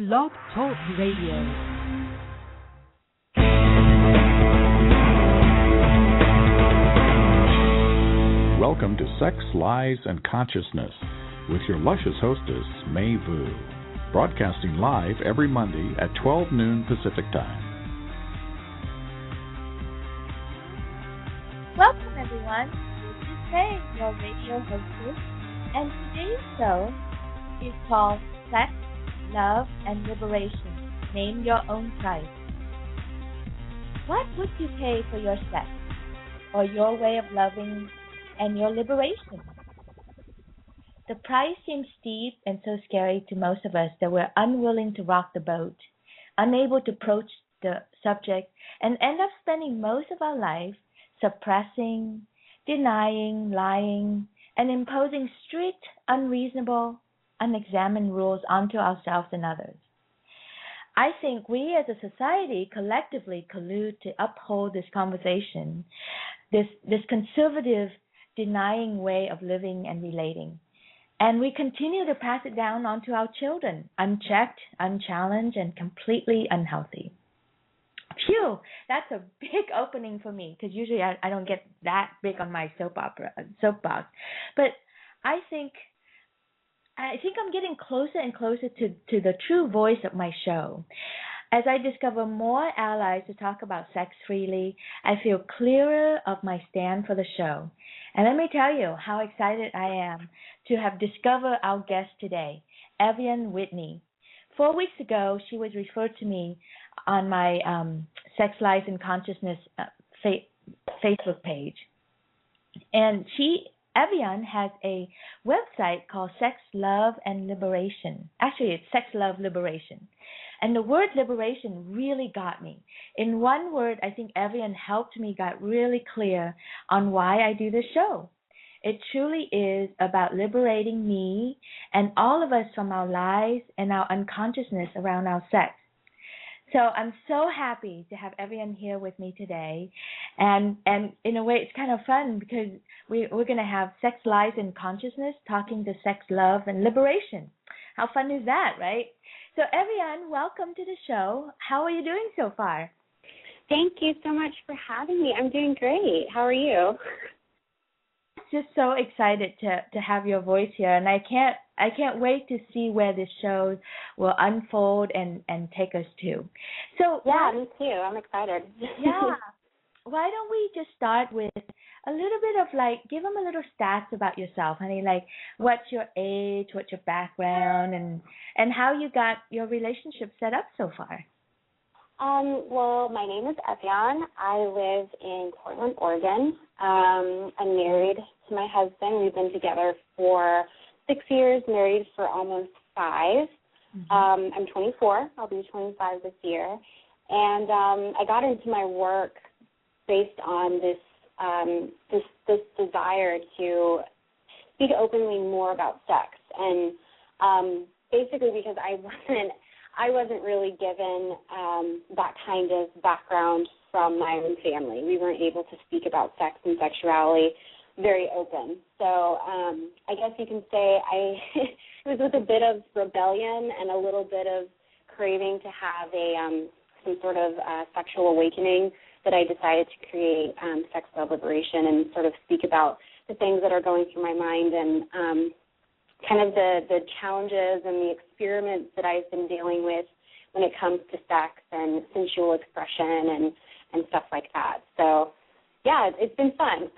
Blog Talk Radio. Welcome to Sex, Lies, and Consciousness with your luscious hostess, May Vu, broadcasting live every Monday at 12 noon Pacific Time. Welcome, everyone. This is May, your radio hostess, and today's show is called Sex, Love, and Liberation. Name your own price. What would you pay for your sex, or your way of loving, and your liberation? The price seems steep and so scary to most of us that we're unwilling to rock the boat, unable to approach the subject, and end up spending most of our life suppressing, denying, lying, and imposing strict, unreasonable, unexamined rules onto ourselves and others. I think we as a society collectively collude to uphold this conversation, this conservative, denying way of living and relating. And we continue to pass it down onto our children, unchecked, unchallenged, and completely unhealthy. Phew, that's a big opening for me, because usually I don't get that big on my soapbox. But I think I'm getting closer and closer to the true voice of my show. As I discover more allies to talk about sex freely, I feel clearer of my stand for the show. And let me tell you how excited I am to have discovered our guest today, Evian Whitney. 4 weeks ago, she was referred to me on my Sex, Lies, and Consciousness Facebook page. And Evian has a website called Sex, Love, and Liberation. Actually, it's Sex, Love, Liberation. And the word liberation really got me. In one word, I think Evian helped me get really clear on why I do this show. It truly is about liberating me and all of us from our lies and our unconsciousness around our sex. So I'm so happy to have Evian here with me today. And in a way, it's kind of fun because we're going to have Sex, Lies, and Consciousness talking to sex, love, and liberation. How fun is that, right? So Evian, welcome to the show. How are you doing so far? Thank you so much for having me. I'm doing great. How are you? Just so excited to have your voice here, and I can't wait to see where this show will unfold and take us to. So yeah, me too. I'm excited. Yeah. Why don't we just start with a little bit of give them a little stats about yourself, honey, like what's your age, what's your background, and how you got your relationship set up so far. Well, my name is Evian. I live in Portland, Oregon. I'm married to my husband. We've been together for 6 years, married for almost 5. Mm-hmm. I'm 24. I'll be 25 this year. And I got into my work based on this desire to speak openly more about sex. And basically because I wasn't really given that kind of background from my own family. We weren't able to speak about sex and sexuality very open. So I guess you can say it was with a bit of rebellion and a little bit of craving to have some sort of sexual awakening that I decided to create Sex, Love, Liberation and sort of speak about the things that are going through my mind and kind of the challenges and the experiments that I've been dealing with when it comes to sex and sensual expression and stuff like that. So, yeah, it's been fun.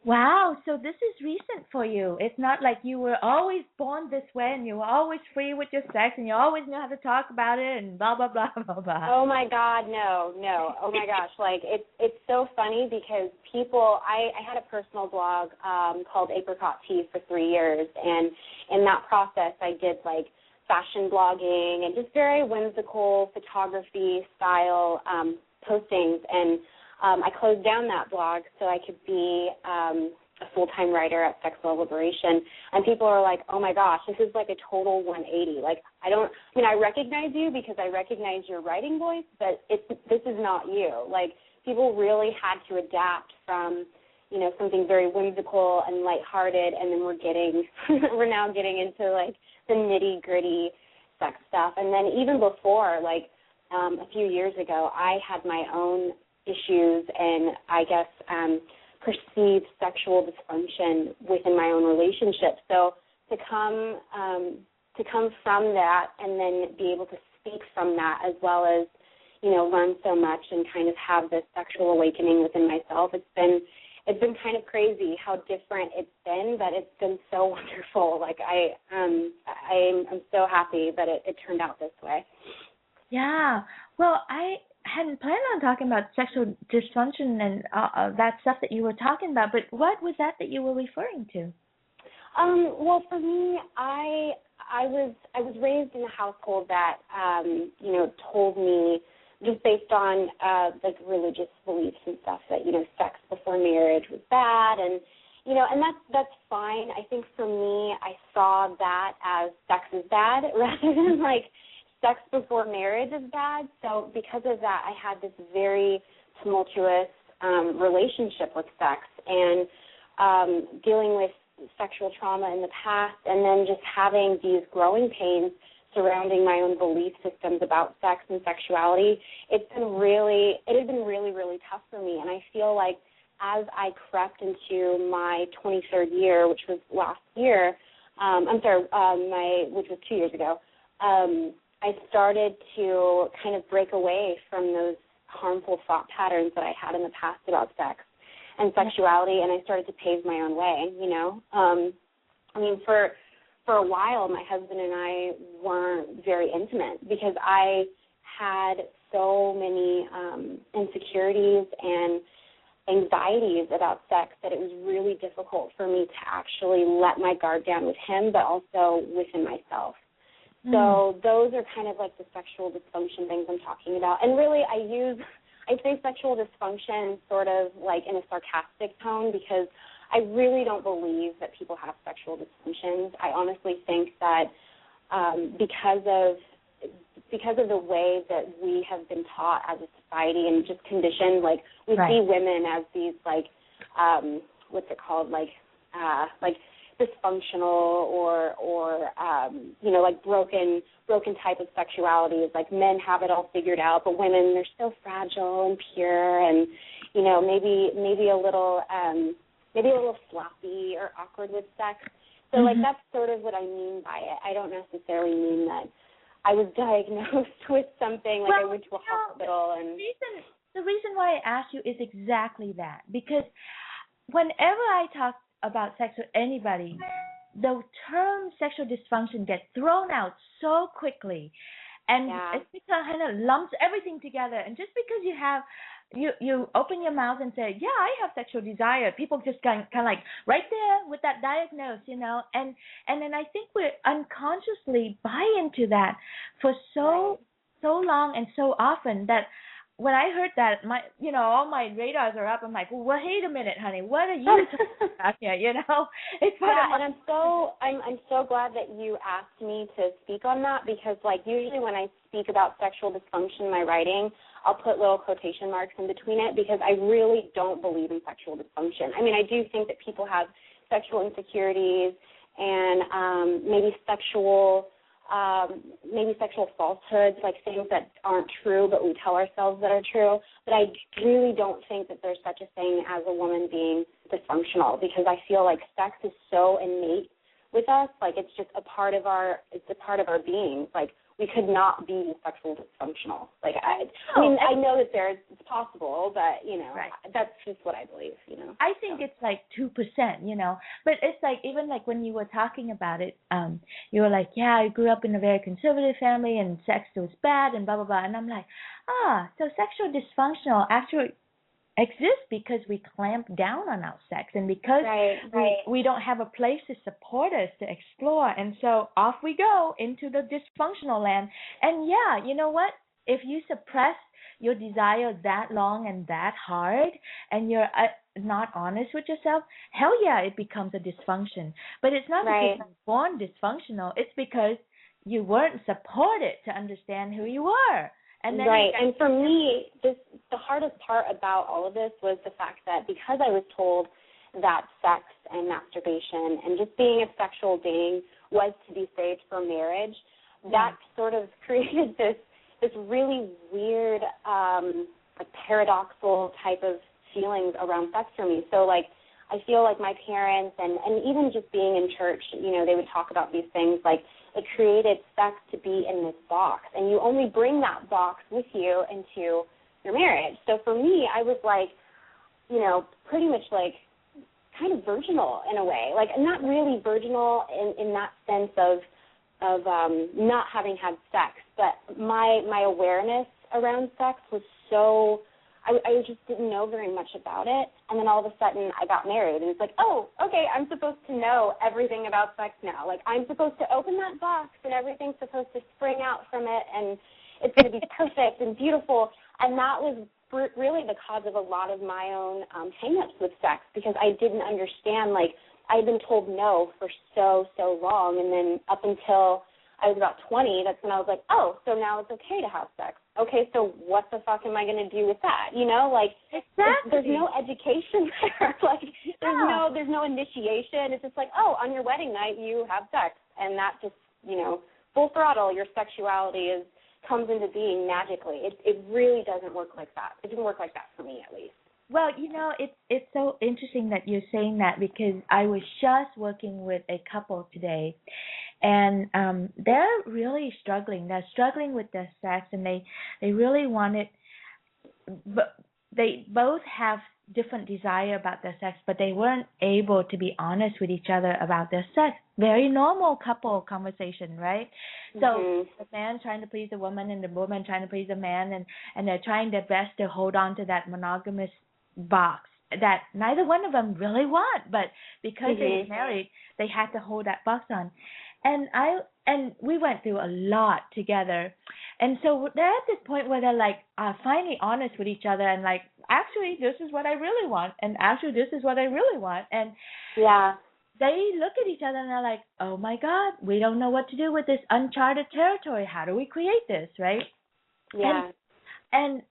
Wow, so this is recent for you. It's not like you were always born this way and you were always free with your sex and you always knew how to talk about it and blah, blah, blah, blah, blah. Oh, my God, no. Oh, my gosh. It's so funny because I had a personal blog called Apricot Tea for 3 years, and in that process I did, fashion blogging and just very whimsical photography style postings, and I closed down that blog so I could be a full-time writer at Sex, Love, Liberation, and people are like, oh my gosh, this is like a total 180. I recognize you because I recognize your writing voice, but this is not you. People really had to adapt from, something very whimsical and lighthearted, and then we're now getting into the nitty-gritty sex stuff. And then even before, like a few years ago, I had my own issues and I guess perceived sexual dysfunction within my own relationship. So to come from that and then be able to speak from that, as well as, you know, learn so much and kind of have this sexual awakening within myself, it's been kind of crazy how different it's been, but it's been so wonderful. Like I'm so happy that it turned out this way. Yeah. Well, I hadn't planned on talking about sexual dysfunction and that stuff that you were talking about, but what was that you were referring to? Well, for me, I was raised in a household that you know, told me, just based on like religious beliefs and stuff, that, you know, sex before marriage was bad, and you know, and that's fine. I think for me, I saw that as sex is bad rather than like sex before marriage is bad. So because of that, I had this very tumultuous relationship with sex, and dealing with sexual trauma in the past, and then just having these growing pains surrounding my own belief systems about sex and sexuality. It had been really, really tough for me. And I feel like as I crept into my 23rd year, which was last year, which was 2 years ago, I started to kind of break away from those harmful thought patterns that I had in the past about sex and sexuality, and I started to pave my own way, you know. I mean, for a while, my husband and I weren't very intimate because I had so many insecurities and anxieties about sex that it was really difficult for me to actually let my guard down with him, but also within myself. So those are kind of like the sexual dysfunction things I'm talking about. And really, I say sexual dysfunction sort of like in a sarcastic tone, because I really don't believe that people have sexual dysfunctions. I honestly think that because of the way that we have been taught as a society and just conditioned, like we see women as these like what's it called, like dysfunctional or you know, like broken type of sexuality. Is like men have it all figured out, but women, they're so fragile and pure, and you know, maybe a little sloppy or awkward with sex. So like that's sort of what I mean by it. I don't necessarily mean that I was diagnosed with something, like I went to a hospital. And the reason why I asked you is exactly that, because whenever I talk about sex with anybody, the term sexual dysfunction gets thrown out so quickly, and it's because kind of lumps everything together. And just because you open your mouth and say, yeah, I have sexual desire, people just kind of like right there with that diagnosis, you know, and then I think we unconsciously buy into that for so long and so often that when I heard that, all my radars are up. I'm like, well, wait a minute, honey, what are you talking about here? You know, it's and I'm so glad that you asked me to speak on that, because like usually when I speak about sexual dysfunction in my writing, I'll put little quotation marks in between it, because I really don't believe in sexual dysfunction. I mean, I do think that people have sexual insecurities and maybe sexual falsehoods, like things that aren't true, but we tell ourselves that are true. But I really don't think that there's such a thing as a woman being dysfunctional, because I feel like sex is so innate with us. Like it's just a part of our being. Like we could not be sexual dysfunctional. Like I mean, I know that it's possible, but you know, that's just what I believe. You know, I think it's like 2%. You know, but it's like even like when you were talking about it, you were like, yeah, I grew up in a very conservative family and sex was bad and blah blah blah, and I'm like, so sexual dysfunctional actually exists because we clamp down on our sex, and because we don't have a place to support us to explore, and so off we go into the dysfunctional land. And yeah, you know what? If you suppress your desire that long and that hard, and you're not honest with yourself, hell yeah, it becomes a dysfunction. But it's not because you're born dysfunctional. It's because you weren't supported to understand who you were. And then and for me, the hardest part about all of this was the fact that because I was told that sex and masturbation and just being a sexual being was to be saved for marriage, that sort of created this really weird, like paradoxical type of feelings around sex for me. So like, I feel like my parents and even just being in church, you know, they would talk about these things, like it created sex to be in this box, and you only bring that box with you into your marriage. So for me, I was like, you know, pretty much like kind of virginal in a way, like not really virginal in that sense of not having had sex, but my awareness around sex was so, I just didn't know very much about it. And then all of a sudden I got married, and it's like, oh, okay, I'm supposed to know everything about sex now. Like, I'm supposed to open that box, and everything's supposed to spring out from it, and it's going to be perfect and beautiful. And that was really the cause of a lot of my own hang-ups with sex, because I didn't understand, like, I had been told no for so long, and then up until I was about 20, that's when I was like, oh, so now it's okay to have sex. Okay, so what the fuck am I going to do with that? You know, like, exactly. There's no education there. Like, there's no initiation. It's just like, oh, on your wedding night you have sex, and that just, you know, full throttle, your sexuality comes into being magically. It really doesn't work like that. It didn't work like that for me, at least. Well, you know, it's so interesting that you're saying that, because I was just working with a couple today, and they're really struggling. They're struggling with their sex, and they really want it, but they both have different desire about their sex, but they weren't able to be honest with each other about their sex. Very normal couple conversation, right? So the man trying to please the woman, and the woman trying to please the man, and they're trying their best to hold on to that monogamous box that neither one of them really want, but because they were married, they had to hold that box on. And we went through a lot together, and so they're at this point where they're like finally honest with each other, and like, actually this is what I really want, and actually this is what I really want, and they look at each other and they're like, oh my God, we don't know what to do with this uncharted territory. How do we create this, right? And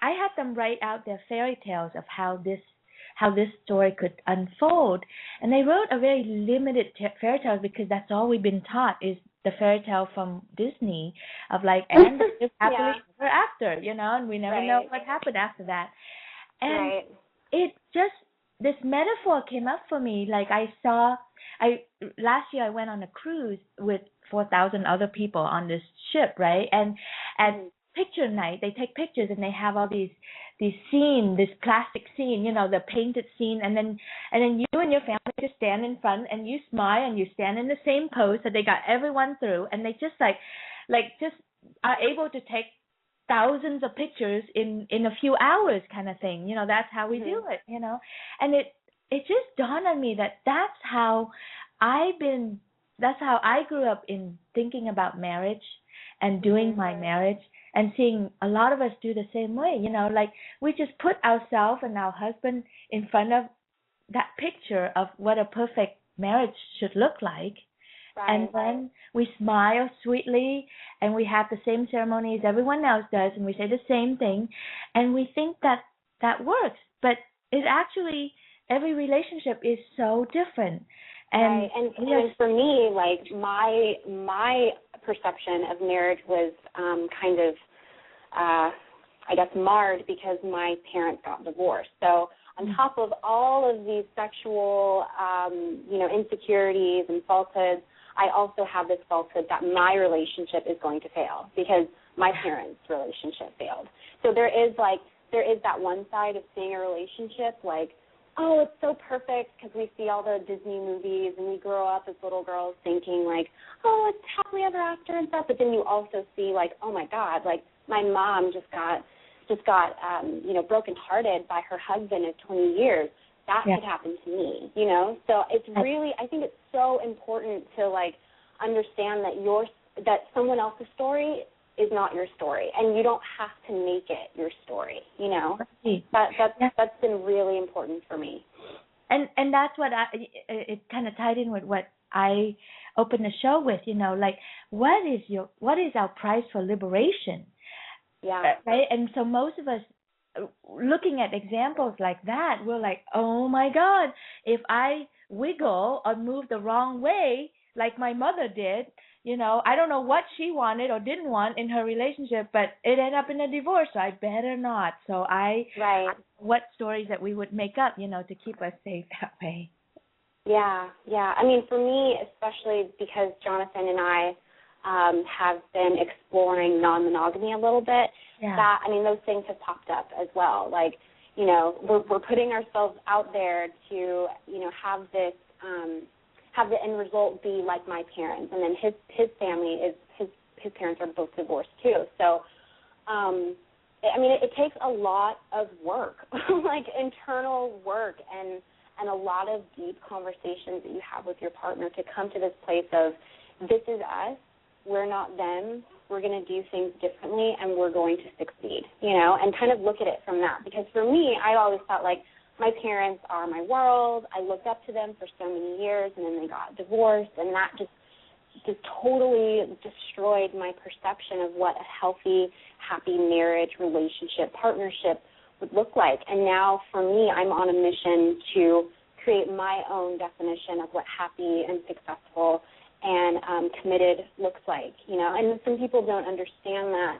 I had them write out their fairy tales of how this story could unfold, and they wrote a very limited fairy tale, because that's all we've been taught is the fairy tale from Disney of like, and just happily ever after, you know, and we never know what happened after that. And it just, this metaphor came up for me. Like, last year I went on a cruise with 4,000 other people on this ship, right? And at picture night, they take pictures, and they have all these scene, this plastic scene, you know, the painted scene, and then you and your family just stand in front, and you smile, and you stand in the same pose that they got everyone through, and they just like just are able to take thousands of pictures in a few hours, kind of thing. You know, that's how we do it, you know. And it just dawned on me that that's how I grew up in thinking about marriage and doing my marriage, and seeing a lot of us do the same way, you know, like we just put ourselves and our husband in front of that picture of what a perfect marriage should look like. And then we smile sweetly, and we have the same ceremony as everyone else does, and we say the same thing, and we think that works. But it actually, every relationship is so different. And for me, like my perception of marriage was kind of, I guess, marred because my parents got divorced. So on top of all of these sexual, insecurities and falsehoods, I also have this falsehood that my relationship is going to fail because my parents' relationship failed. So there is that one side of seeing a relationship like, oh, it's so perfect because we see all the Disney movies and we grow up as little girls thinking like, oh, it's happily ever after and stuff. But then you also see like, oh my God, like my mom just got brokenhearted by her husband of 20 years. That could happen to me, you know. So it's really, I think it's so important to like understand that someone else's story is not your story, and you don't have to make it your story, you know. That's been really important for me. And that's what it kind of tied in with what I opened the show with, you know, like what is our price for liberation? Yeah. Right? And so most of us, looking at examples like that, we're like, oh my God, if I wiggle or move the wrong way, like my mother did, I don't know what she wanted or didn't want in her relationship, but it ended up in a divorce, so I better not. So what stories that we would make up, to keep us safe that way. Yeah. I mean, for me, especially because Jonathan and I have been exploring non-monogamy a little bit, those things have popped up as well. Like, we're putting ourselves out there to, have this, have the end result be like my parents, and then his family his parents are both divorced too. So, it takes a lot of work, like internal work, and a lot of deep conversations that you have with your partner to come to this place of, this is us, we're not them, we're going to do things differently, and we're going to succeed, and kind of look at it from that. Because for me, I always thought, like, my parents are my world. I looked up to them for so many years, and then they got divorced, and that just totally destroyed my perception of what a healthy, happy marriage, relationship, partnership would look like. And now for me, I'm on a mission to create my own definition of what happy and successful and committed looks like, and some people don't understand that.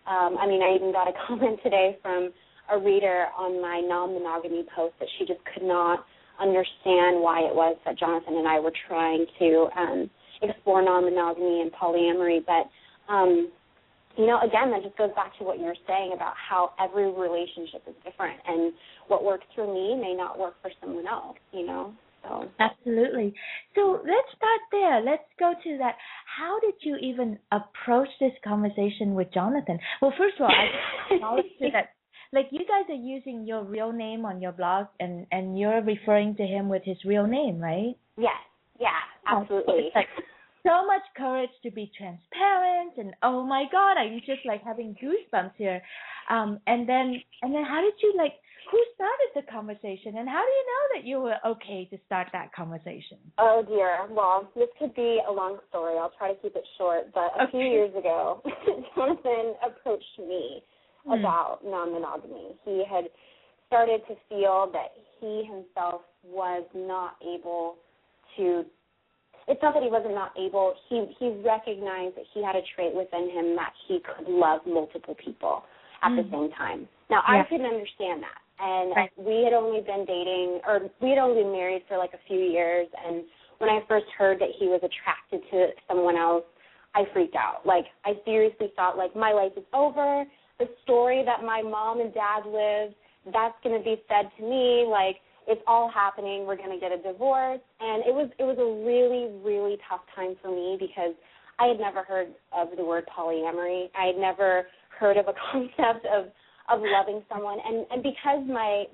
I even got a comment today from a reader on my non-monogamy post that she just could not understand why it was that Jonathan and I were trying to explore non-monogamy and polyamory. But, again, that just goes back to what you were saying about how every relationship is different, and what works for me may not work for someone else, So. Absolutely. So let's start there. Let's go to that. How did you even approach this conversation with Jonathan? Well, first of all, I acknowledge that, like, you guys are using your real name on your blog, and you're referring to him with his real name, right? Yes. Yeah, absolutely. It's like so much courage to be transparent, and oh my God, I'm just like having goosebumps here. And then how did you, like, who started the conversation, and how do you know that you were okay to start that conversation? Oh, dear. Well, this could be a long story. I'll try to keep it short. But a few years ago, Jonathan approached me about non-monogamy. He had started to feel that he himself was not able to – it's not that he wasn't not able. He recognized that he had a trait within him that he could love multiple people at the same time. Now, I couldn't understand that. And we had only been married for like a few years, and when I first heard that he was attracted to someone else, I freaked out. Like, I seriously thought, like, my life is over. The story that my mom and dad lived, that's going to be said to me. Like, it's all happening. We're going to get a divorce. And it was a really, really tough time for me because I had never heard of the word polyamory. I had never heard of a concept of loving someone, and because my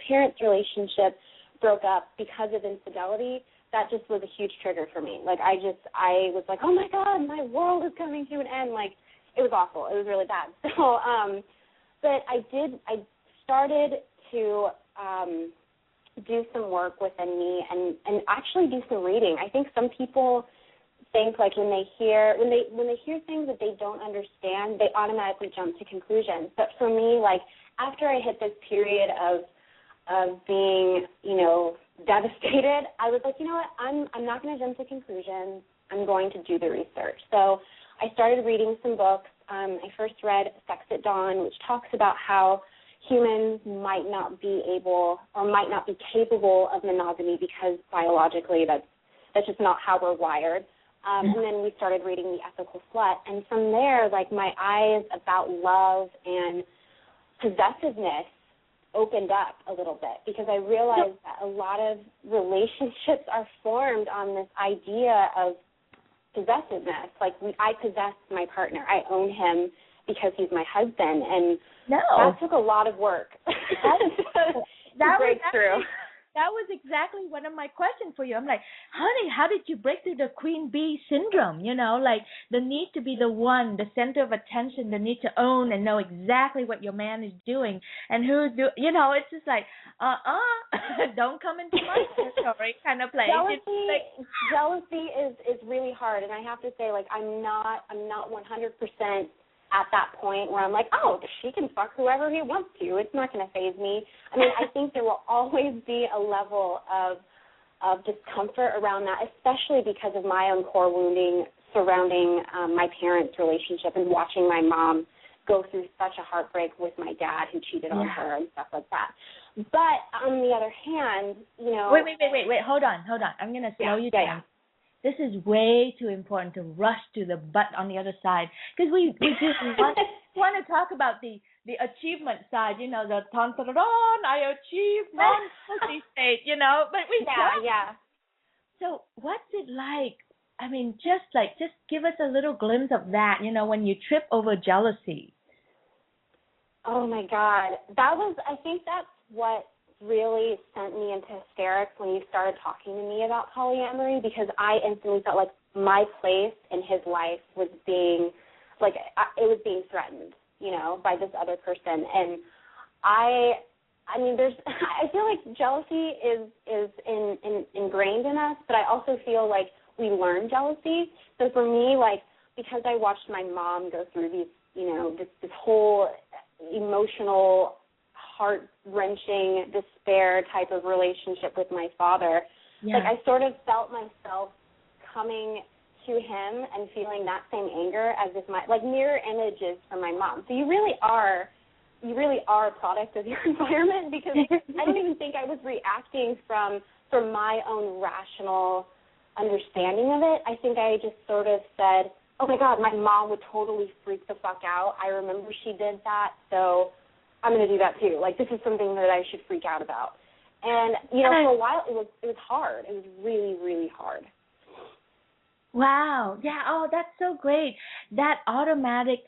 parents' relationship broke up because of infidelity, that just was a huge trigger for me. Like, I was like, oh my God, my world is coming to an end. Like, it was awful. It was really bad. So, but I started to do some work within me and actually do some reading. I think some people think, like, when they hear things that they don't understand, they automatically jump to conclusions. But for me, like, after I hit this period of being, devastated, I was like, you know what, I'm not going to jump to conclusions. I'm going to do the research. So I started reading some books. I first read Sex at Dawn, which talks about how humans might not be able or might not be capable of monogamy because biologically that's just not how we're wired. And then we started reading The Ethical Slut. And from there, like, my eyes about love and possessiveness opened up a little bit because I realized that a lot of relationships are formed on this idea of possessiveness. Like, I possess my partner. I own him because he's my husband. And that took a lot of work to break through. That was exactly one of my questions for you. I'm like, honey, how did you break through the queen bee syndrome? Like the need to be the one, the center of attention, the need to own and know exactly what your man is doing and it's just like, don't come into my territory kind of place. Jealousy is really hard, and I have to say, like, I'm not 100% at that point where I'm like, oh, she can fuck whoever he wants to. It's not going to faze me. I mean, I think there will always be a level of of discomfort around that, especially because of my own core wounding surrounding my parents' relationship and watching my mom go through such a heartbreak with my dad who cheated on her and stuff like that. But on the other hand, you know... Wait. Hold on. I'm going to slow you down. This is way too important to rush to the but on the other side, because we just want to talk about the achievement side, you know, the I achieved non-pussy state, you know, but we don't. Yeah. So what's it like? I mean, just give us a little glimpse of that, you know, when you trip over jealousy. Oh my God. I think that's what really sent me into hysterics when you started talking to me about polyamory, because I instantly felt like my place in his life was being, like, it was being threatened, you know, by this other person. And I mean, I feel like jealousy is ingrained in us, but I also feel like we learn jealousy. So for me, like, because I watched my mom go through these, you know, this whole emotional, heart-wrenching, despair type of relationship with my father, like, I sort of felt myself coming to him and feeling that same anger as if like mirror images from my mom. So you really are a product of your environment, because I don't even think I was reacting from my own rational understanding of it. I think I just sort of said, oh my God, my mom would totally freak the fuck out. I remember she did that, so I'm going to do that too. Like, this is something that I should freak out about. And, you know, for a while it was hard. It was really, really hard. Wow. Yeah. Oh, that's so great. That automatic,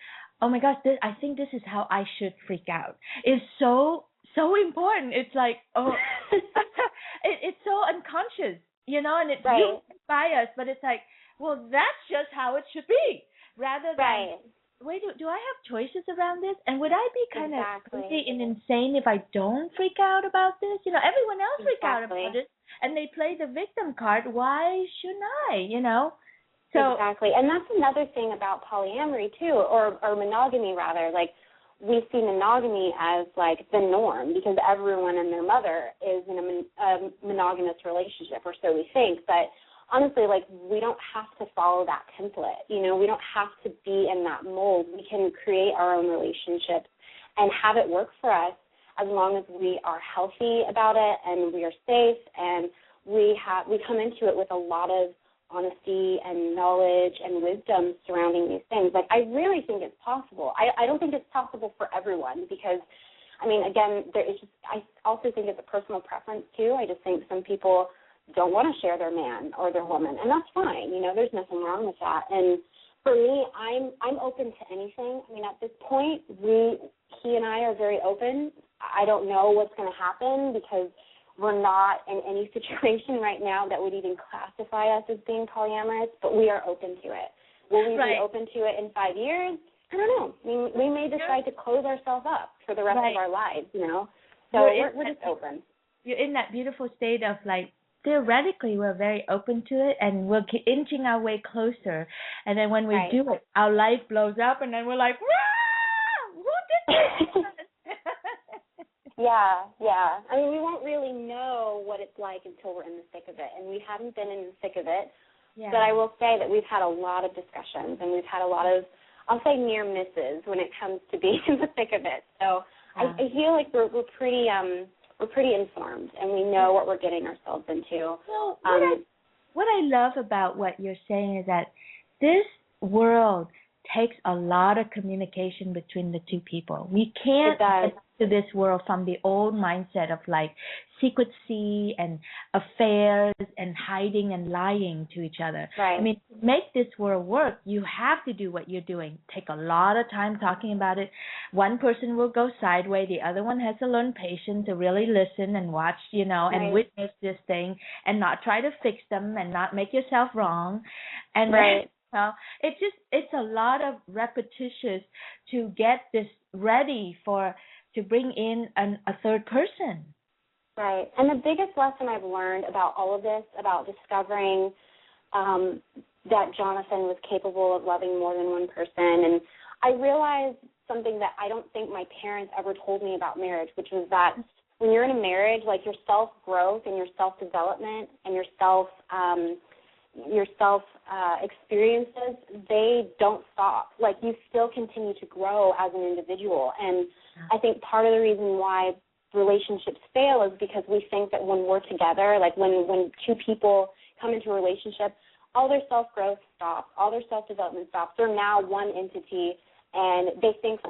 oh my gosh, I think this is how I should freak out. It's so important. It's like, oh, it's so unconscious, you know, and it's by us, but it's like, well, that's just how it should be, rather than, wait, do I have choices around this? And would I be kind of crazy and insane if I don't freak out about this? You know, everyone else freak out about it, and they play the victim card. Why shouldn't I, you know? So, exactly. And that's another thing about polyamory, too, or monogamy, rather. Like, we see monogamy as, like, the norm, because everyone and their mother is in a monogamous relationship, or so we think. But honestly, like, we don't have to follow that template. You know, we don't have to be in that mold. We can create our own relationships and have it work for us, as long as we are healthy about it and we are safe, and we come into it with a lot of honesty and knowledge and wisdom surrounding these things. Like, I really think it's possible. I don't think it's possible for everyone, because, I mean, again, I also think it's a personal preference too. I just think some people don't want to share their man or their woman, and that's fine. You know, there's nothing wrong with that. And for me, I'm open to anything. I mean, at this point, he and I are very open. I don't know what's going to happen, because we're not in any situation right now that would even classify us as being polyamorous, but we are open to it. Will we be open to it in 5 years? I don't know. I mean, we may decide to close ourselves up for the rest of our lives, you know. So we're just open. You're in that beautiful state of, like, theoretically we're very open to it, and we're inching our way closer. And then when we do it, our life blows up, and then we're like, who did this? Yeah. I mean, we won't really know what it's like until we're in the thick of it, and we haven't been in the thick of it. Yeah. But I will say that we've had a lot of discussions, and we've had a lot of, I'll say, near misses when it comes to being in the thick of it. So I feel like we're pretty informed, and we know what we're getting ourselves into. Well, what I love about what you're saying is that this world takes a lot of communication between the two people. We can't get to this world from the old mindset of, like, secrecy and affairs and hiding and lying to each other. Right. I mean, to make this world work, you have to do what you're doing. Take a lot of time talking about it. One person will go sideways. The other one has to learn patience to really listen and watch, you know, and witness this thing and not try to fix them and not make yourself wrong. And it's a lot of repetitious to get this ready to bring in a third person. Right. And the biggest lesson I've learned about all of this, about discovering that Jonathan was capable of loving more than one person, and I realized something that I don't think my parents ever told me about marriage, which was that when you're in a marriage, like your self-growth and your self-development and your experiences, they don't stop. Like, you still continue to grow as an individual. And I think part of the reason why relationships fail is because we think that when we're together, like when two people come into a relationship, all their self-growth stops, all their self-development stops. They're now one entity, and they think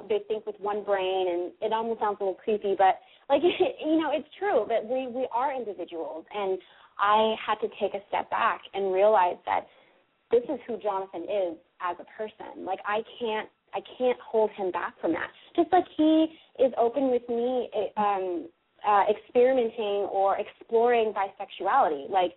with one brain, and it almost sounds a little creepy, but, like, it's true that we are individuals. And I had to take a step back and realize that this is who Jonathan is as a person. Like, I can't hold him back from that. Just like he is open with me experimenting or exploring bisexuality. Like,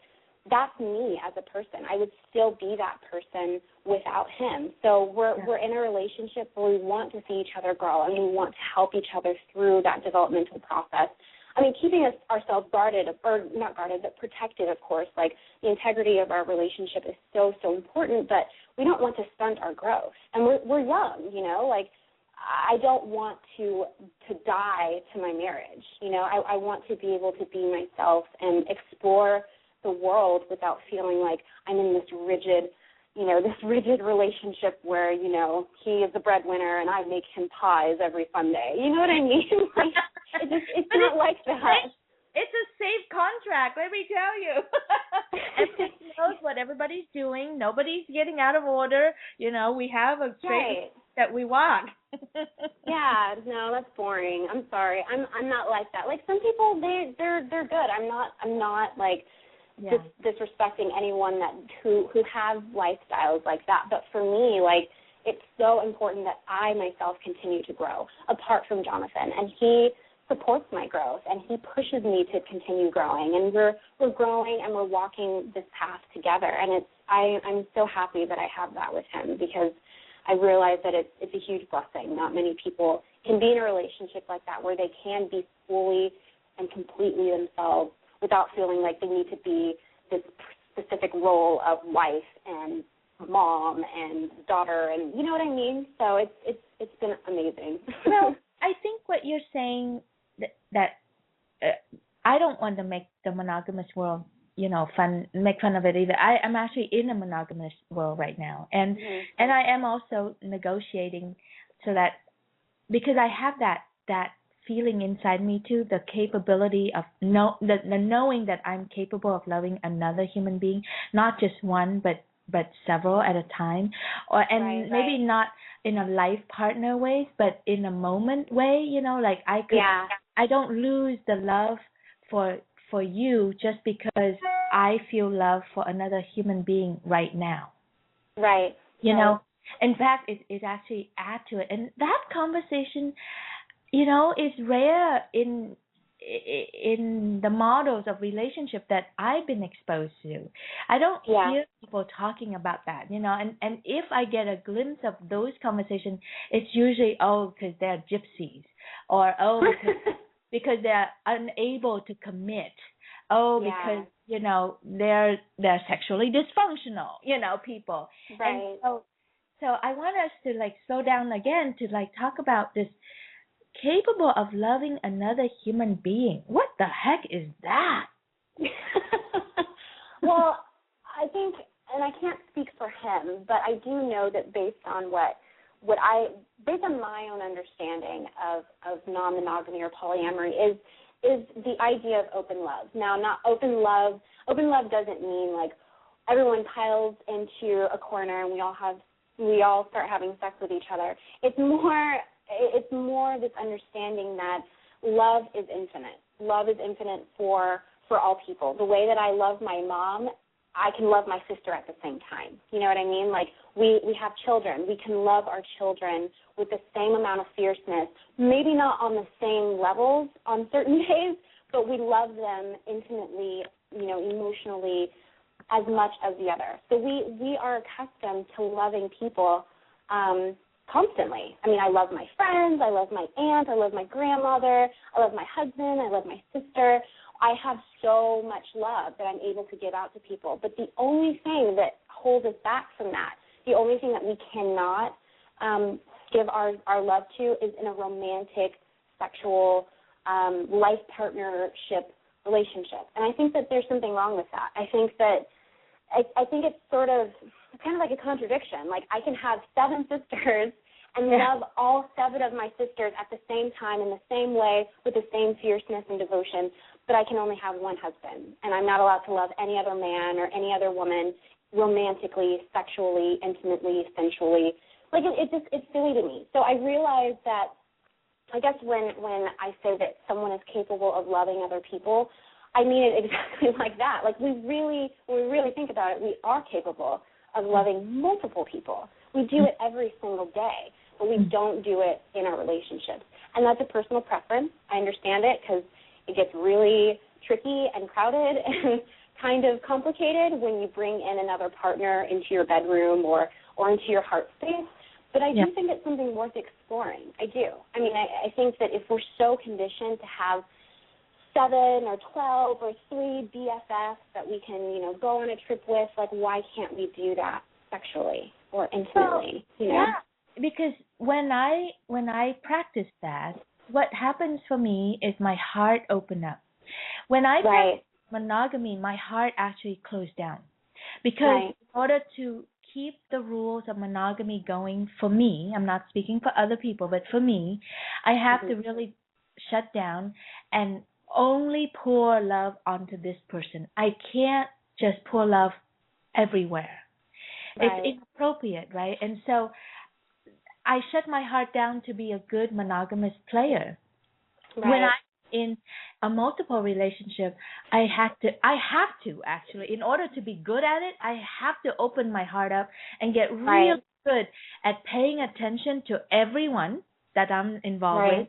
that's me as a person. I would still be that person without him. So we're in a relationship where we want to see each other grow, and we want to help each other through that developmental process. I mean, keeping ourselves guarded, or not guarded, but protected, of course. Like, the integrity of our relationship is so, so important, but we don't want to stunt our growth. And we're young, like, I don't want to die to my marriage. I want to be able to be myself and explore the world without feeling like I'm in this rigid relationship where, he is the breadwinner and I make him pies every Sunday. You know what I mean? It's not like that. It's a safe contract, let me tell you. Everybody knows what everybody's doing. Nobody's getting out of order. We have a straight that we walk. Yeah, no, that's boring. I'm sorry. I'm not like that. Like, some people, they're good. I'm not like disrespecting anyone who have lifestyles like that. But for me, like, it's so important that I myself continue to grow apart from Jonathan, and he supports my growth, and he pushes me to continue growing, and we're growing and we're walking this path together. And I'm so happy that I have that with him, because I realize that it's a huge blessing. Not many people can be in a relationship like that where they can be fully and completely themselves without feeling like they need to be this specific role of wife and mom and daughter, and you know what I mean? So it's been amazing. Well, I think what you're saying that I don't want to make the monogamous world, make fun of it either. I'm actually in a monogamous world right now, and I am also negotiating so that, because I have that feeling inside me too, the capability of the knowing that I'm capable of loving another human being, not just one, but several at a time, maybe not in a life partner way, but in a moment way. Like, I don't lose the love for you just because I feel love for another human being right now. Right. In fact, it actually adds to it, and that conversation, is rare in the models of relationship that I've been exposed to. I don't hear people talking about that, and if I get a glimpse of those conversations, it's usually, because they're gypsies, or because they're unable to commit, because they're sexually dysfunctional, people. Right. And so I want us to slow down again to talk about this capable of loving another human being. What the heck is that? Well, I think, and I can't speak for him, but I do know that based on based on my own understanding of non-monogamy or polyamory is the idea of open love. Now, not open love. Open love doesn't mean like everyone piles into a corner and we all start having sex with each other. It's more this understanding that love is infinite. Love is infinite for all people. The way that I love my mom, I can love my sister at the same time. You know what I mean? Like, we have children. We can love our children with the same amount of fierceness, maybe not on the same levels on certain days, but we love them intimately, emotionally as much as the other. So we are accustomed to loving people constantly. I mean, I love my friends, I love my aunt, I love my grandmother, I love my husband, I love my sister. I have so much love that I'm able to give out to people. But the only thing that holds us back from that, the only thing that we cannot give our love to is in a romantic, sexual life partnership relationship. And I think that there's something wrong with that. I think it's kind of like a contradiction. Like, I can have 7 sisters and love all 7 of my sisters at the same time in the same way with the same fierceness and devotion, but I can only have one husband, and I'm not allowed to love any other man or any other woman romantically, sexually, intimately, sensually. Like, it's silly to me. So I realize that, I guess when I say that someone is capable of loving other people, I mean it exactly like that. Like, when we really think about it, we are capable of loving multiple people. We do it every single day, but we don't do it in our relationships. And that's a personal preference. I understand it because it gets really tricky and crowded and kind of complicated when you bring in another partner into your bedroom or into your heart space. But I do think it's something worth exploring. I do. I mean, I think that if we're so conditioned to have 7 or 12 or 3 BFFs that we can, go on a trip with, like, why can't we do that sexually or intimately? Well, yeah, because when I practice that, what happens for me is my heart opens up. When I practice monogamy, my heart actually closed down. Because in order to keep the rules of monogamy going for me, I'm not speaking for other people, but for me, I have to really shut down and only pour love onto this person. I can't just pour love everywhere. It's inappropriate, right? And so I shut my heart down to be a good monogamous player. When I'm in a multiple relationship, I have to actually, in order to be good at it, I have to open my heart up and get real good at paying attention to everyone that I'm involved with,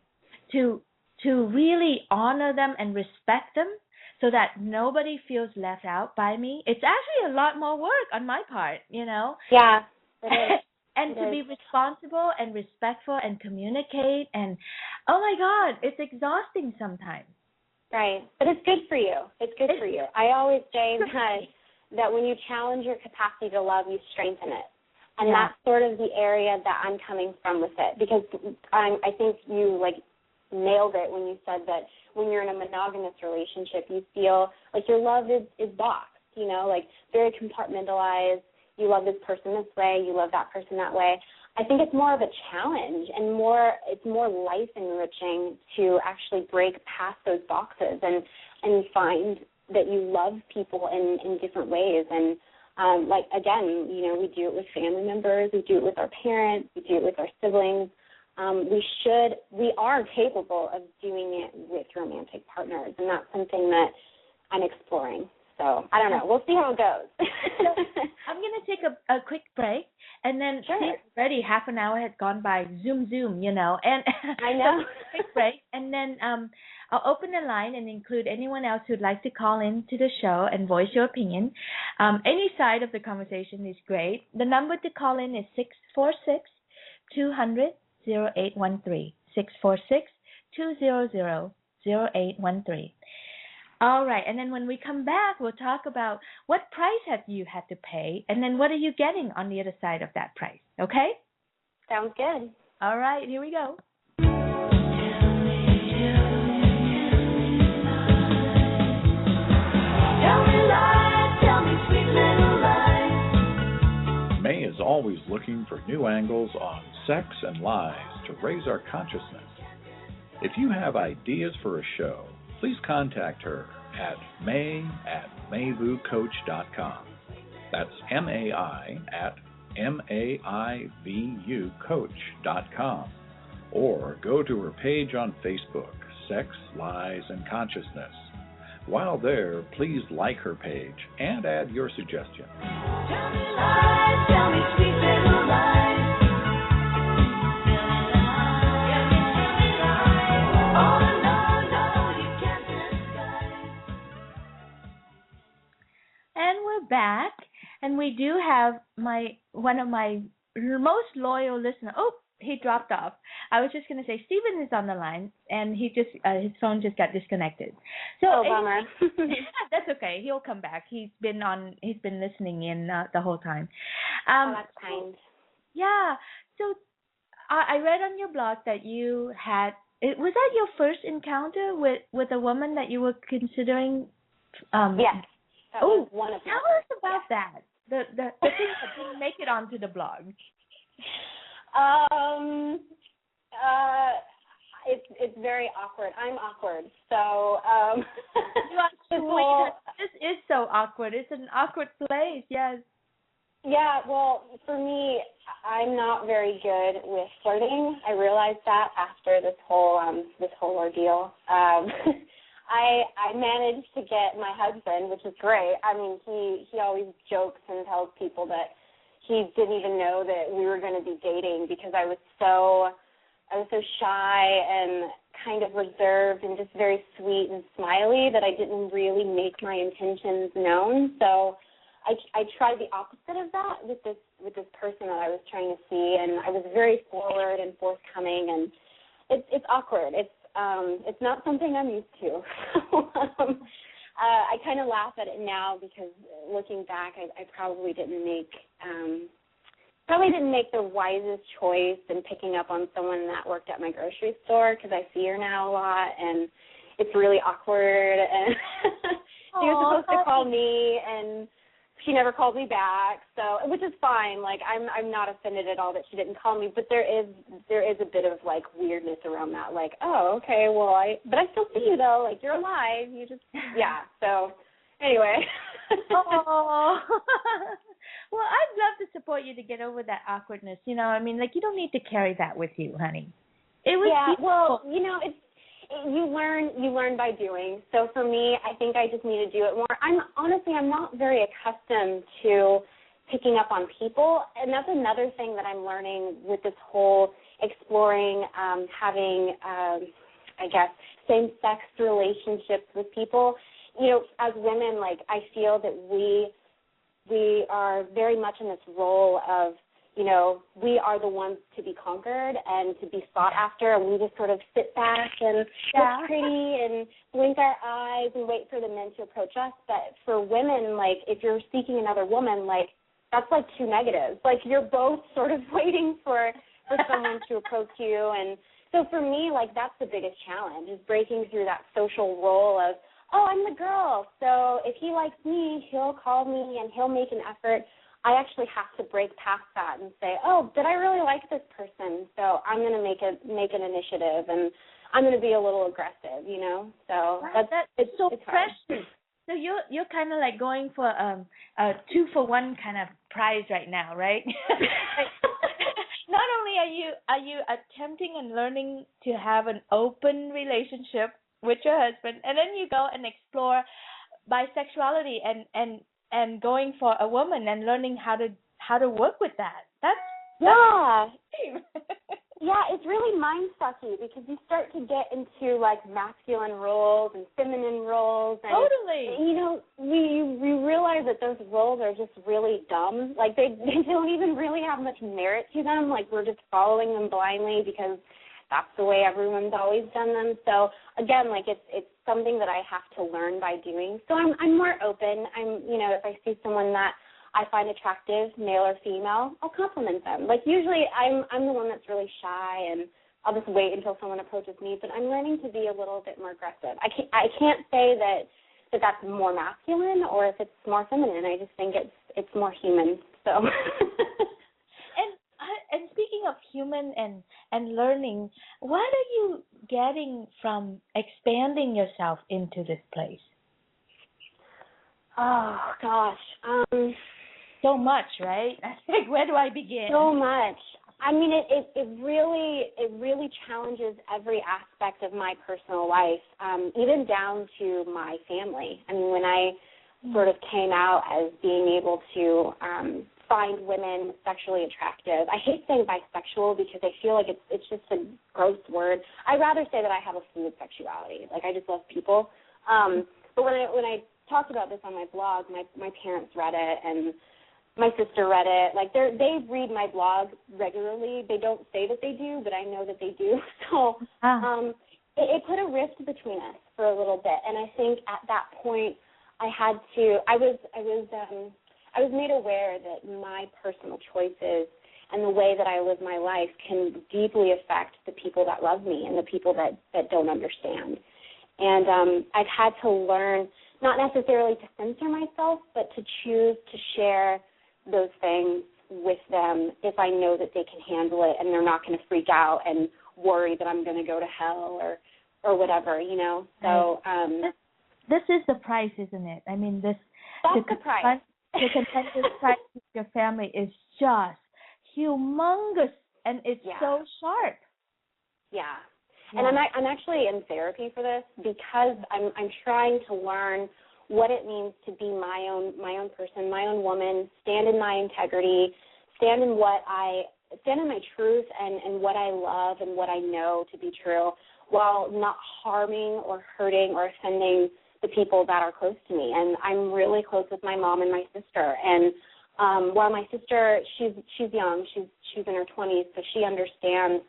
to really honor them and respect them so that nobody feels left out by me. It's actually a lot more work on my part, Yeah, it is. And to be responsible and respectful and communicate and, oh my God, it's exhausting sometimes. Right. But it's good for you. It's good for you. I always say that when you challenge your capacity to love, you strengthen it. And that's sort of the area that I'm coming from with it. Because I think you, nailed it when you said that when you're in a monogamous relationship, you feel like your love is boxed, very compartmentalized. You love this person this way, you love that person that way. I think it's more of a challenge and it's more life enriching to actually break past those boxes and find that you love people in different ways. And again, we do it with family members, we do it with our parents, we do it with our siblings. We are capable of doing it with romantic partners, and that's something that I'm exploring. So, I don't know. We'll see how it goes. I'm going to take a quick break, and then already half an hour has gone by. Zoom, and I know. Quick break, and then I'll open the line and include anyone else who'd like to call in to the show and voice your opinion. Any side of the conversation is great. The number to call in is 646-200-0813, 646-200-0813. All right, and then when we come back, we'll talk about what price have you had to pay, and then what are you getting on the other side of that price, okay? Sounds good. All right, here we go. May is always looking for new angles on sex and lies to raise our consciousness. If you have ideas for a show, please contact her at may@mayvucoach.com. That's MAI@MAIVUcoach.com. Or go to her page on Facebook, Sex, Lies, and Consciousness. While there, please like her page and add your suggestion. Tell me lies, tell me sweet little lies. And we're back, and we do have one of my most loyal listeners. Oh, he dropped off. I was just going to say Stephen is on the line, and he just his phone just got disconnected. So bummer. That's okay. He'll come back. He's been listening in the whole time. That's kind. Yeah. So I read on your blog that you had Was that your first encounter with a woman that you were considering? Yes. That was one of them. Tell us about that. The thing that didn't make it onto the blog. It's very awkward. I'm awkward, so This is so awkward. It's an awkward place. Yes. Yeah, well, for me, I'm not very good with flirting. I realized that after this whole ordeal. I managed to get my husband, which is great. I mean, he always jokes and tells people that he didn't even know that we were going to be dating because I was so shy and kind of reserved and just very sweet and smiley that I didn't really make my intentions known. So I tried the opposite of that with this person that I was trying to see, and I was very forward and forthcoming, and it's awkward. It's not something I'm used to. I kind of laugh at it now because looking back, I probably didn't make the wisest choice in picking up on someone that worked at my grocery store because I see her now a lot, and it's really awkward. And she was supposed to call me, and she never called me back, so which is fine. Like I'm not offended at all that she didn't call me, but there is a bit of like weirdness around that. Like, oh, okay, well but I still see you though. Like you're alive. You just So anyway. Oh. Well, I'd love to support you to get over that awkwardness. You know, I mean, like you don't need to carry that with you, honey. It was beautiful. Well, you know, you learn by doing. So for me, I think I just need to do it more. I'm not very accustomed to picking up on people, and that's another thing that I'm learning with this whole exploring, having, I guess, same-sex relationships with people. You know, as women, like I feel that we are very much in this role of, you know, we are the ones to be conquered and to be sought after, and we just sort of sit back and look pretty and blink our eyes and wait for the men to approach us. But for women, like, if you're seeking another woman, like, that's like two negatives. Like, you're both sort of waiting for someone to approach you. And so for me, like, that's the biggest challenge, is breaking through that social role of, oh, I'm the girl, so if he likes me, he'll call me and he'll make an effort. I actually have to break past that and say, oh, did I really like this person? So I'm going to make an initiative, and I'm going to be a little aggressive, you know. So it's so it's precious. So you're kind of like going for a 2-for-1 kind of prize right now, right? Not only are you attempting and learning to have an open relationship with your husband, and then you go and explore bisexualdy and going for a woman and learning how to work with that. That's it's really mind-sucky because you start to get into like masculine roles and feminine roles. And, totally. You know, we realize that those roles are just really dumb. Like they don't even really have much merit to them. Like we're just following them blindly because that's the way everyone's always done them. So again, like it's something that I have to learn by doing. So I'm more open. If I see someone that I find attractive, male or female, I'll compliment them. Like usually I'm the one that's really shy, and I'll just wait until someone approaches me, but I'm learning to be a little bit more aggressive. I can't say that that's more masculine or if it's more feminine. I just think it's more human. So And speaking of human and learning, what are you getting from expanding yourself into this place? Oh gosh, so much, right? Like, where do I begin? So much. I mean, it really challenges every aspect of my personal life, even down to my family. I mean, when I sort of came out as being able to find women sexually attractive. I hate saying bisexual because I feel like it's just a gross word. I'd rather say that I have a fluid sexuality. Like I just love people. But when I talked about this on my blog, my parents read it and my sister read it. Like they read my blog regularly. They don't say that they do, but I know that they do. So it put a rift between us for a little bit, and I think at that point I was made aware that my personal choices and the way that I live my life can deeply affect the people that love me and the people that don't understand. And I've had to learn not necessarily to censor myself, but to choose to share those things with them if I know that they can handle it and they're not going to freak out and worry that I'm going to go to hell or whatever, you know. So this is the price, isn't it? I mean, that's the price. The contentious price with your family is just humongous, and it's so sharp. Yeah. And I'm actually in therapy for this because I'm trying to learn what it means to be my own person, my own woman, stand in my integrity, stand in my truth and what I love and what I know to be true, while not harming or hurting or offending the people that are close to me. And I'm really close with my mom and my sister. And while my sister, she's young, she's in her 20s, so she understands.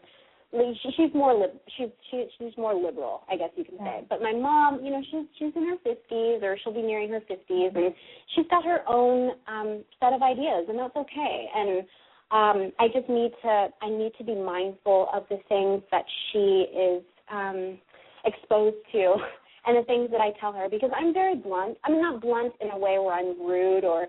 She's more liberal, I guess you can say. But my mom, you know, she's in her 50s, or she'll be nearing her 50s, and she's got her own set of ideas, and that's okay. And I just need to be mindful of the things that she is exposed to, and the things that I tell her, because I'm very blunt. I'm not blunt in a way where I'm rude or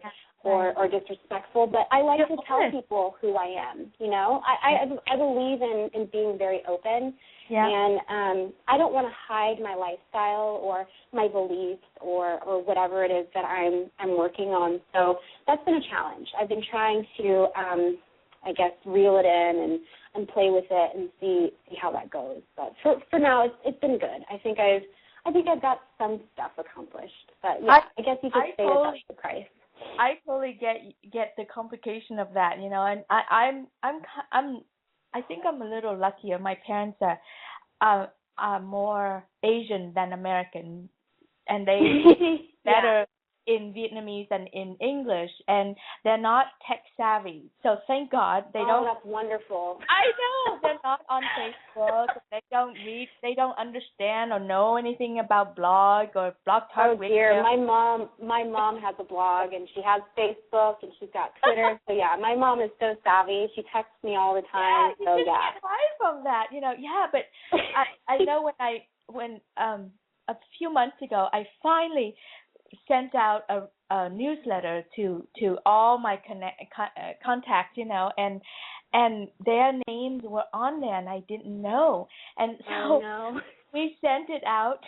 disrespectful, but I like to tell people who I am, you know. I believe in being very open, and I don't want to hide my lifestyle or my beliefs or whatever it is that I'm working on. So that's been a challenge. I've been trying to, I guess, reel it in and play with it and see how that goes. But for now, it's been good. I think I've got some stuff accomplished. But yeah, I guess you could say that's the price. I totally get the complication of that, you know, and I think I'm a little luckier. My parents are more Asian than American, and they better in Vietnamese and in English, and they're not tech savvy. So thank God they don't. Oh, that's wonderful. I know they're not on Facebook. They don't read. They don't understand or know anything about blog or Blog Talk Radio. Oh dear, my mom has a blog, and she has Facebook, and she's got Twitter. So yeah, my mom is so savvy. She texts me all the time. Yeah, you just get away from that, you know. Yeah, but I know when a few months ago I finally sent out a newsletter to all my contacts, you know, and their names were on there, and I didn't know, and so we sent it out,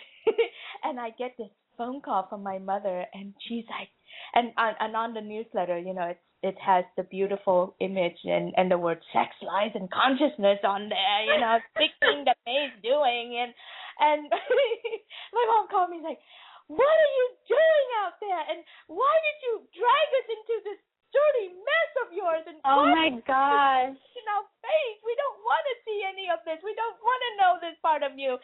and I get this phone call from my mother, and she's like, and on the newsletter, you know, it has the beautiful image and the word sex, lies, and consciousness on there, you know, big thing that May's doing, and my mom called me like, what are you doing out there? And why did you drag us into this dirty mess of yours? And oh my gosh! In our face, we don't want to see any of this. We don't want to know this part of you.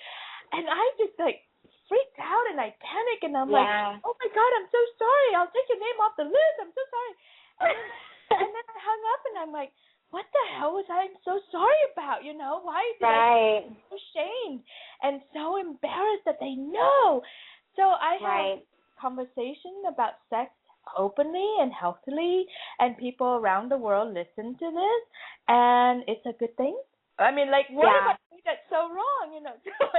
And I just like freaked out and I panicked and I'm like, oh my God, I'm so sorry. I'll take your name off the list. I'm so sorry. And then I hung up and I'm like, what the hell was I so sorry about? You know, why did I be so ashamed and so embarrassed that they know? So I have conversation about sex openly and healthily, and people around the world listen to this, and it's a good thing. I mean, like, what am I doing that's so wrong, you know?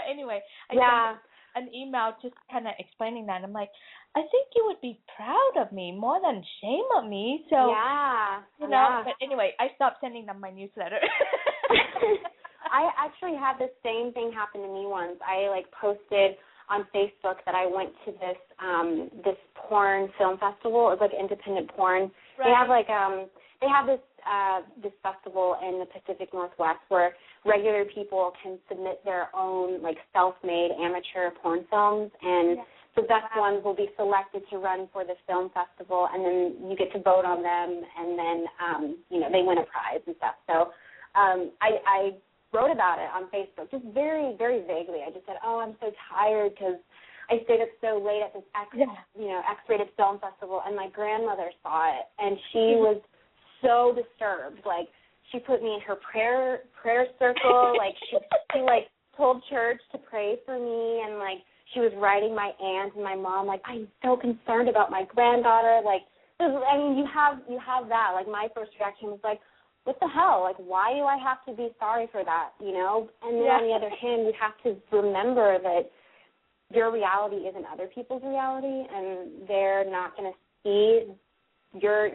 Anyway, I sent an email just kind of explaining that. I'm like, I think you would be proud of me more than shame of me. So, you know, but anyway, I stopped sending them my newsletter. I actually had the same thing happen to me once. I, like, posted on Facebook that I went to this porn film festival. It's like independent porn. They have like this festival in the Pacific Northwest where regular people can submit their own like self-made amateur porn films, and the best ones will be selected to run for the film festival, and then you get to vote on them, and then you know, they win a prize and stuff. So I wrote about it on Facebook, just very, very vaguely. I just said, oh, I'm so tired because I stayed up so late at this X-rated film festival, and my grandmother saw it, and she was so disturbed. Like, she put me in her prayer circle. Like, she like told church to pray for me, and like she was writing my aunt and my mom, like, I'm so concerned about my granddaughter. Like, I mean, you have that. Like, my first reaction was like, what the hell? Like, why do I have to be sorry for that, you know? And then on the other hand, you have to remember that your reality isn't other people's reality, and they're not going to see they're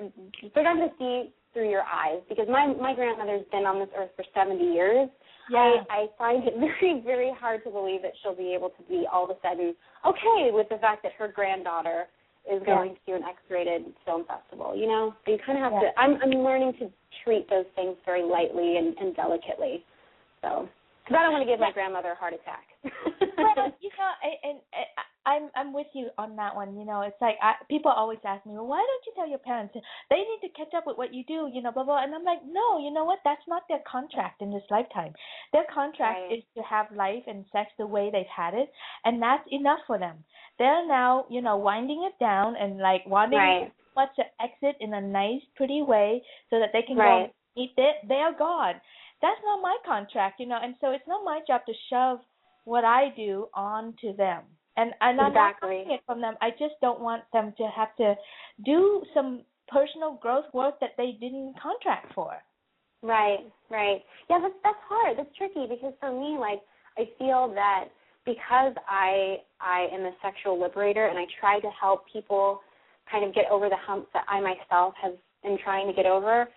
not going to see through your eyes, because my grandmother's been on this earth for 70 years. Yeah. I find it very, very hard to believe that she'll be able to be all of a sudden okay with the fact that her granddaughter is going to an X-rated film festival, you know? So you kind of have to, I'm learning to treat those things very lightly and delicately. So, because I don't want to give my grandmother a heart attack. Well, you know, I'm with you on that one. You know, it's like people always ask me, well, why don't you tell your parents? They need to catch up with what you do, you know, blah, blah. And I'm like, no, you know what? That's not their contract in this lifetime. Their contract is to have life and sex the way they've had it, and that's enough for them. They're now, you know, winding it down and, like, wanting to exit in a nice, pretty way so that they can go and eat their God. That's not my contract, you know, and so it's not my job to shove what I do onto them. And I'm not taking it from them. I just don't want them to have to do some personal growth work that they didn't contract for. Right. Yeah, that's hard. That's tricky, because for me, like, I feel that because I am a sexual liberator and I try to help people kind of get over the humps that I myself have been trying to get over,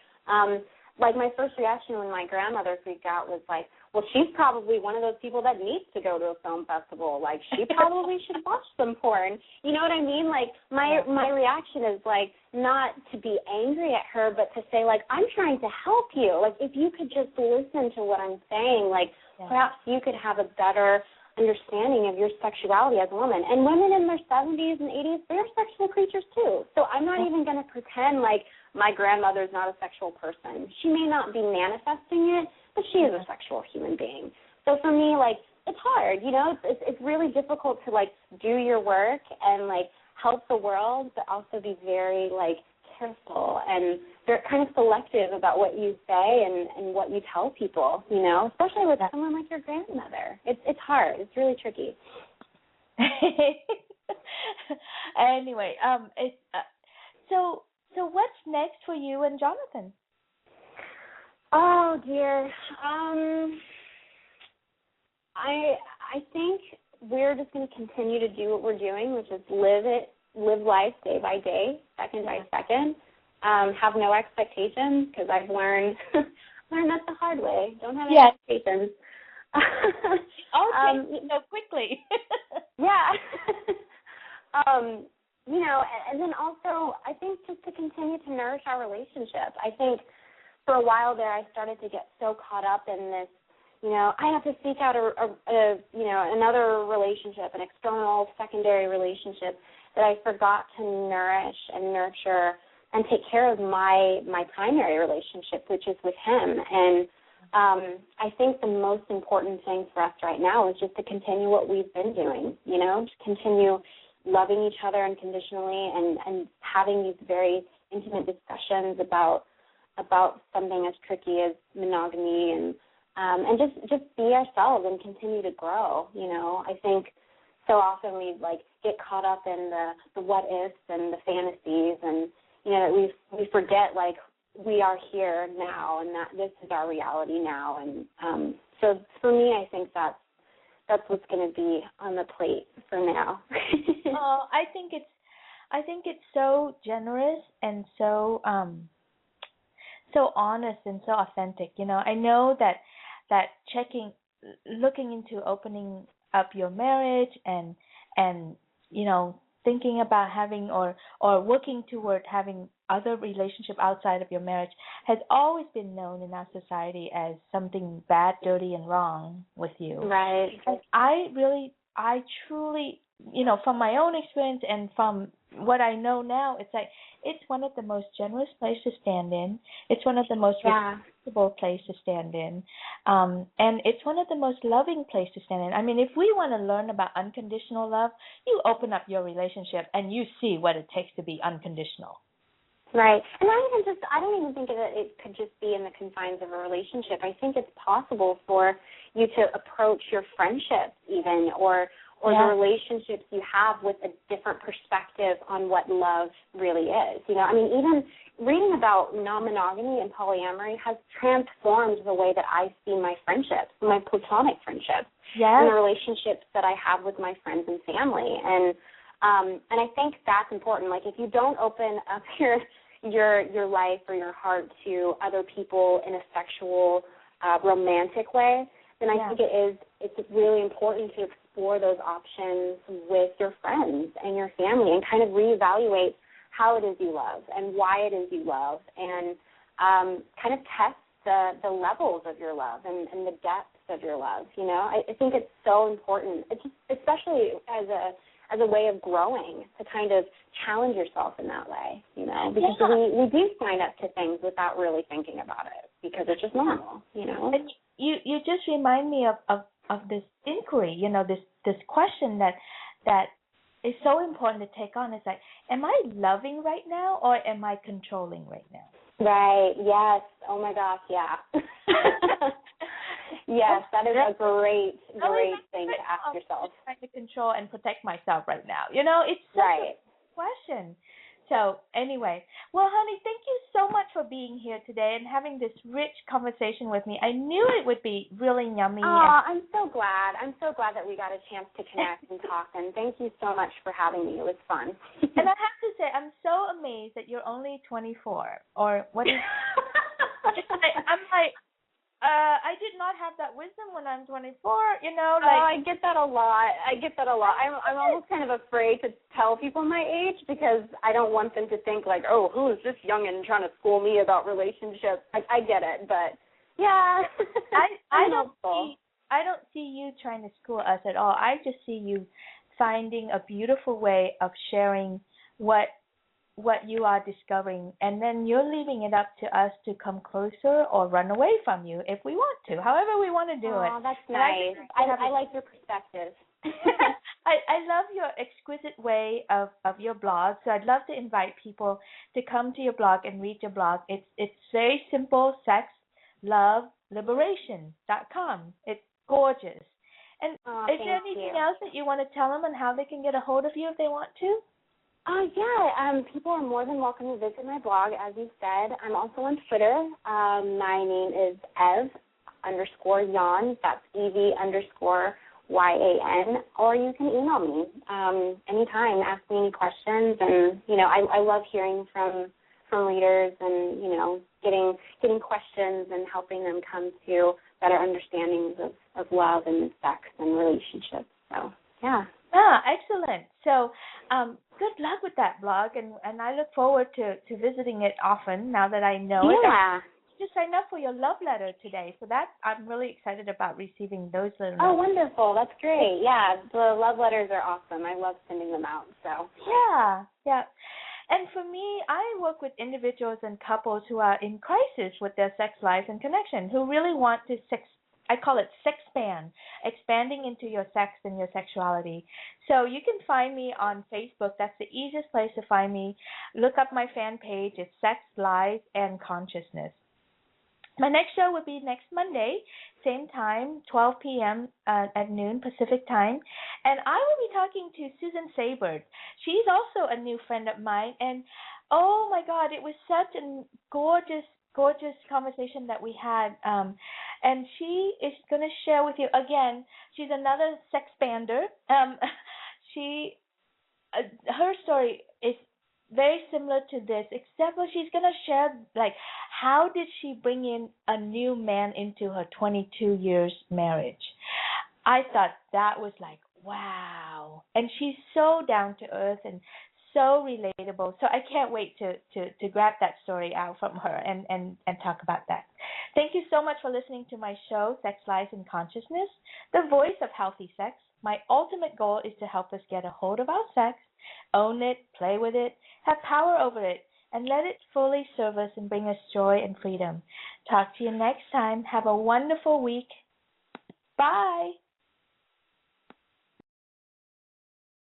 like, my first reaction when my grandmother freaked out was like, well, she's probably one of those people that needs to go to a film festival. Like, she probably should watch some porn. You know what I mean? Like, my reaction is, like, not to be angry at her, but to say, like, I'm trying to help you. Like, if you could just listen to what I'm saying, like, perhaps you could have a better understanding of your sexuality as a woman. And women in their 70s and 80s, they're sexual creatures too. So I'm not even going to pretend like my grandmother's not a sexual person. She may not be manifesting it, but she is a sexual human being. So for me, like, it's hard, you know, it's really difficult to, like, do your work and, like, help the world, but also be very, like, careful and they're kind of selective about what you say and what you tell people, you know, especially with someone like your grandmother. It's hard. It's really tricky. Anyway, so what's next for you and Jonathan? Oh dear. I think we're just going to continue to do what we're doing, which is live life day by day, second by second. Have no expectations, because I've learned that the hard way. Don't have any expectations. So quickly. You know, and then also I think just to continue to nourish our relationship. I think for a while there I started to get so caught up in this, you know, I have to seek out another relationship, an external secondary relationship, that I forgot to nourish and nurture and take care of my primary relationship, which is with him. And I think the most important thing for us right now is just to continue what we've been doing, you know, to continue loving each other unconditionally and having these very intimate discussions about something as tricky as monogamy and just be ourselves and continue to grow, you know. I think so often we, like, get caught up in the what ifs and the fantasies, and, you know, we forget, like, we are here now and that this is our reality now. And so for me, I think that's what's going to be on the plate for now. I think it's so generous and so honest and so authentic. You know, I know that looking into opening up your marriage and you know, thinking about having or working toward having other relationship outside of your marriage has always been known in our society as something bad, dirty, and wrong with you. Right. And I truly, you know, from my own experience and from what I know now, it's like it's one of the most generous places to stand in. It's one of the most responsible places to stand in. And it's one of the most loving places to stand in. I mean, if we want to learn about unconditional love, you open up your relationship and you see what it takes to be unconditional. Right. And I don't even think that it could just be in the confines of a relationship. I think it's possible for you to approach your friendships even or or Yeah. the relationships you have with a different perspective on what love really is. You know, I mean, even reading about non-monogamy and polyamory has transformed the way that I see my friendships, my platonic friendships, and the relationships that I have with my friends and family. And I think that's important. Like, if you don't open up your life or your heart to other people in a sexual, romantic way, then I think it's really important to explore those options with your friends and your family and kind of reevaluate how it is you love and why it is you love, and kind of test the levels of your love and the depths of your love. You know, I think it's so important, especially as a way of growing, to kind of challenge yourself in that way, you know, because we do sign up to things without really thinking about it because it's just normal, you know. And you just remind me of this inquiry, you know, this question that is so important to take on. It's like, am I loving right now or am I controlling right now? Right, yes. Oh, my gosh, yeah. Yes, that is a great thing to ask yourself. I'm trying to control and protect myself right now. You know, it's such a question. So anyway, well, honey, thank you so much for being here today and having this rich conversation with me. I knew it would be really yummy. I'm so glad. I'm so glad that we got a chance to connect and talk, and thank you so much for having me. It was fun. And I have to say, I'm so amazed that you're only 24, or what is I'm like, I did not have that wisdom when I'm 24, you know. Like, I get that a lot. I'm almost kind of afraid to tell people my age because I don't want them to think like, oh, who is this youngin' trying to school me about relationships? I get it, but yeah. I don't see you trying to school us at all. I just see you finding a beautiful way of sharing what you are discovering, and then you're leaving it up to us to come closer or run away from you if we want to, however we want to do it. Oh, that's nice. I like your perspective. I love your exquisite way of your blog, so I'd love to invite people to come to your blog and read your blog. It's very simple, sexloveliberation.com. It's gorgeous. And is there anything else that you want to tell them and how they can get a hold of you if they want to? People are more than welcome to visit my blog, as you said. I'm also on Twitter. My name is Ev_Yan. That's EV_YAN. Or you can email me anytime, ask me any questions. And, you know, I love hearing from readers and, you know, getting questions and helping them come to better understandings of love and sex and relationships. So, yeah. Excellent. So good luck with that blog, and I look forward to visiting it often now that I know it. Yeah. Just signed up for your love letter today, so I'm really excited about receiving those little notes. Oh, wonderful. That's great. Yeah, the love letters are awesome. I love sending them out. So Yeah. And for me, I work with individuals and couples who are in crisis with their sex lives and connection, who really want to I call it sexpand, expanding into your sex and your sexuality. So you can find me on Facebook. That's the easiest place to find me. Look up my fan page. It's Sex, Lies, and Consciousness. My next show will be next Monday, same time, 12 p.m. At noon Pacific time. And I will be talking to Susan Sabert. She's also a new friend of mine. And, oh, my God, it was such a gorgeous conversation that we had. And she is going to share with you, again, she's another sexpander. Her story is very similar to this, except for she's going to share, like, how did she bring in a new man into her 22 years marriage. I thought that was like, wow. And she's so down to earth and so relatable. So I can't wait to grab that story out from her and talk about that. Thank you so much for listening to my show, Sex, Lies, and Consciousness, the voice of healthy sex. My ultimate goal is to help us get a hold of our sex, own it, play with it, have power over it, and let it fully serve us and bring us joy and freedom. Talk to you next time. Have a wonderful week. Bye.